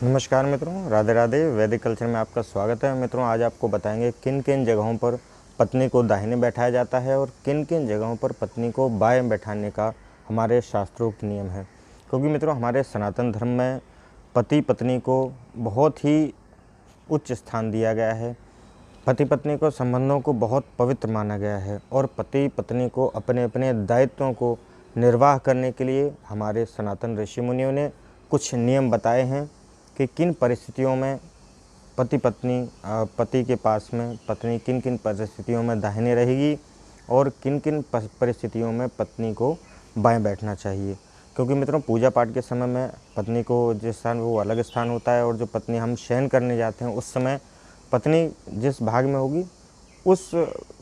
नमस्कार मित्रों, राधे राधे। वैदिक कल्चर में आपका स्वागत है। मित्रों, आज आपको बताएंगे किन किन जगहों पर पत्नी को दाहिने बैठाया जाता है और किन किन जगहों पर पत्नी को बाएं बैठाने का हमारे शास्त्रोक्त नियम है। क्योंकि मित्रों, हमारे सनातन धर्म में पति पत्नी को बहुत ही उच्च स्थान दिया गया है। पति पत्नी को संबंधों को बहुत पवित्र माना गया है और पति पत्नी को अपने अपने दायित्वों को निर्वाह करने के लिए हमारे सनातन ऋषि मुनियों ने कुछ नियम बताए हैं कि किन परिस्थितियों में पति के पास में पत्नी किन किन परिस्थितियों में दाहिने रहेगी और किन किन परिस्थितियों में पत्नी को बाएं बैठना चाहिए। क्योंकि मित्रों, पूजा पाठ के समय में पत्नी को जिस स्थान वो अलग स्थान होता है और जो पत्नी हम शयन करने जाते हैं उस समय पत्नी जिस भाग में होगी उस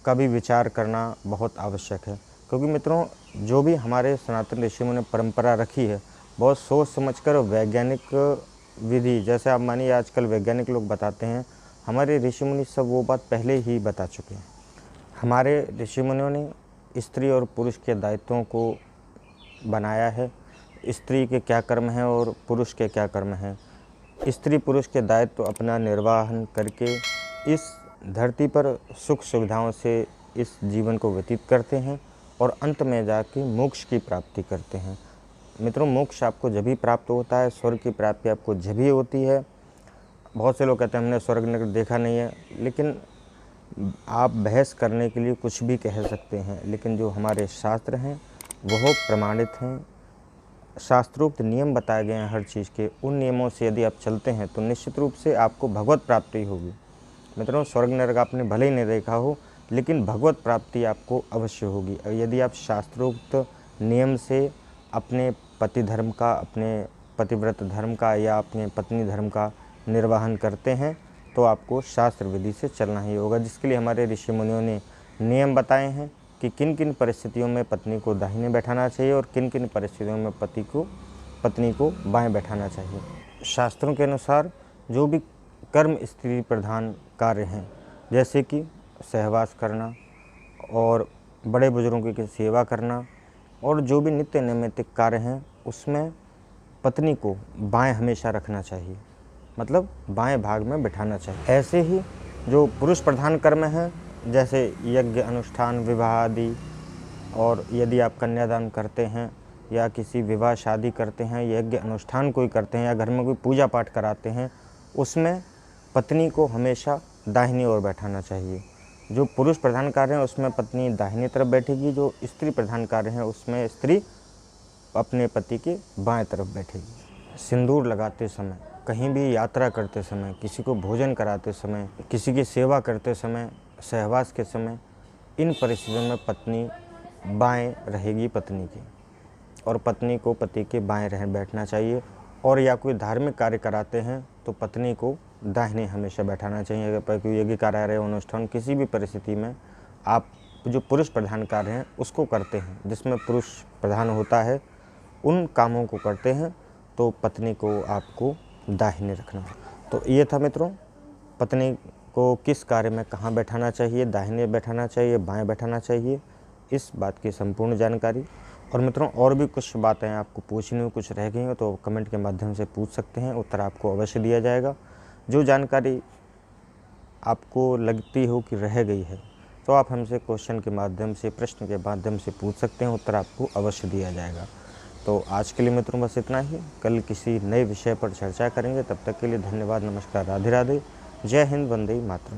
का भी विचार करना बहुत आवश्यक है। क्योंकि मित्रों, जो भी हमारे सनातन ऋषियों ने परंपरा रखी है बहुत सोच समझकर वैज्ञानिक विधि, जैसे आप मानिए आजकल वैज्ञानिक लोग बताते हैं, हमारे ऋषि मुनि सब वो बात पहले ही बता चुके हैं। हमारे ऋषि मुनियों ने स्त्री और पुरुष के दायित्वों को बनाया है। स्त्री के क्या कर्म हैं और पुरुष के क्या कर्म हैं। स्त्री पुरुष के दायित्व अपना निर्वाहन करके इस धरती पर सुख सुविधाओं से इस जीवन को व्यतीत करते हैं और अंत में जाके मोक्ष की प्राप्ति करते हैं। मित्रों, मोक्ष आपको जब ही प्राप्त होता है, स्वर्ग की प्राप्ति आपको जब ही होती है। बहुत से लोग कहते हैं हमने स्वर्ग नरक देखा नहीं है, लेकिन आप बहस करने के लिए कुछ भी कह सकते हैं, लेकिन जो हमारे शास्त्र हैं वह प्रमाणित हैं। शास्त्रोक्त नियम बताए गए हैं हर चीज़ के, उन नियमों से यदि आप चलते हैं तो निश्चित रूप से आपको भगवत प्राप्ति होगी। मित्रों, स्वर्ग नरक आपने भले ही नहीं देखा हो, लेकिन भगवत प्राप्ति आपको अवश्य होगी। और यदि आप शास्त्रोक्त नियम से अपने पति धर्म का, अपने पतिव्रत धर्म का या अपने पत्नी धर्म का निर्वहन करते हैं तो आपको शास्त्र विधि से चलना ही होगा, जिसके लिए हमारे ऋषि मुनियों ने नियम बताए हैं कि किन किन परिस्थितियों में पत्नी को दाहिने बैठाना चाहिए और किन किन परिस्थितियों में पत्नी को बाएं बैठाना चाहिए। शास्त्रों के अनुसार जो भी कर्म स्त्री प्रधान कार्य हैं, जैसे कि सहवास करना और बड़े बुजुर्गों की सेवा करना और जो भी नित्य नैमित्तिक कार्य हैं, उसमें पत्नी को बाएं हमेशा रखना चाहिए, मतलब बाएं भाग में बिठाना चाहिए। ऐसे ही जो पुरुष प्रधान कर्म हैं, जैसे यज्ञ अनुष्ठान, विवाह आदि, और यदि आप कन्यादान करते हैं या किसी विवाह शादी करते हैं, यज्ञ अनुष्ठान कोई करते हैं या घर में कोई पूजा पाठ कराते हैं, उसमें पत्नी को हमेशा दाहिनी ओर बैठाना चाहिए। जो पुरुष प्रधान कार्य हैं उसमें पत्नी दाहिनी तरफ बैठेगी, जो स्त्री प्रधान कार्य हैं उसमें स्त्री अपने पति के बाएं तरफ बैठेगी। सिंदूर लगाते समय, कहीं भी यात्रा करते समय, किसी को भोजन कराते समय, किसी की सेवा करते समय, सहवास के समय, इन परिस्थितियों में पत्नी बाएं रहेगी पत्नी की, और पत्नी को पति के बाएं बैठना चाहिए। और या कोई धार्मिक कार्य कराते हैं तो पत्नी को दाहिने हमेशा बैठाना चाहिए। अगर कोई यज्ञ कार्य अनुष्ठान किसी भी परिस्थिति में आप जो पुरुष प्रधान कार्य हैं उसको करते हैं, जिसमें पुरुष प्रधान होता है, उन कामों को करते हैं तो पत्नी को आपको दाहिने रखना है। तो ये था मित्रों, पत्नी को किस कार्य में कहाँ बैठाना चाहिए, दाहिने बैठाना चाहिए, बाएं बैठाना चाहिए, इस बात की संपूर्ण जानकारी। और मित्रों, और भी कुछ बातें आपको पूछनी हो, कुछ रह गई हो तो कमेंट के माध्यम से पूछ सकते हैं, उत्तर आपको अवश्य दिया जाएगा। जो जानकारी आपको लगती हो कि रह गई है तो आप हमसे क्वेश्चन के माध्यम से, प्रश्न के माध्यम से पूछ सकते हैं, उत्तर आपको अवश्य दिया जाएगा। तो आज के लिए मित्रों बस इतना ही। कल किसी नए विषय पर चर्चा करेंगे। तब तक के लिए धन्यवाद, नमस्कार, राधे राधे, जय हिंद, वंदे मातरम।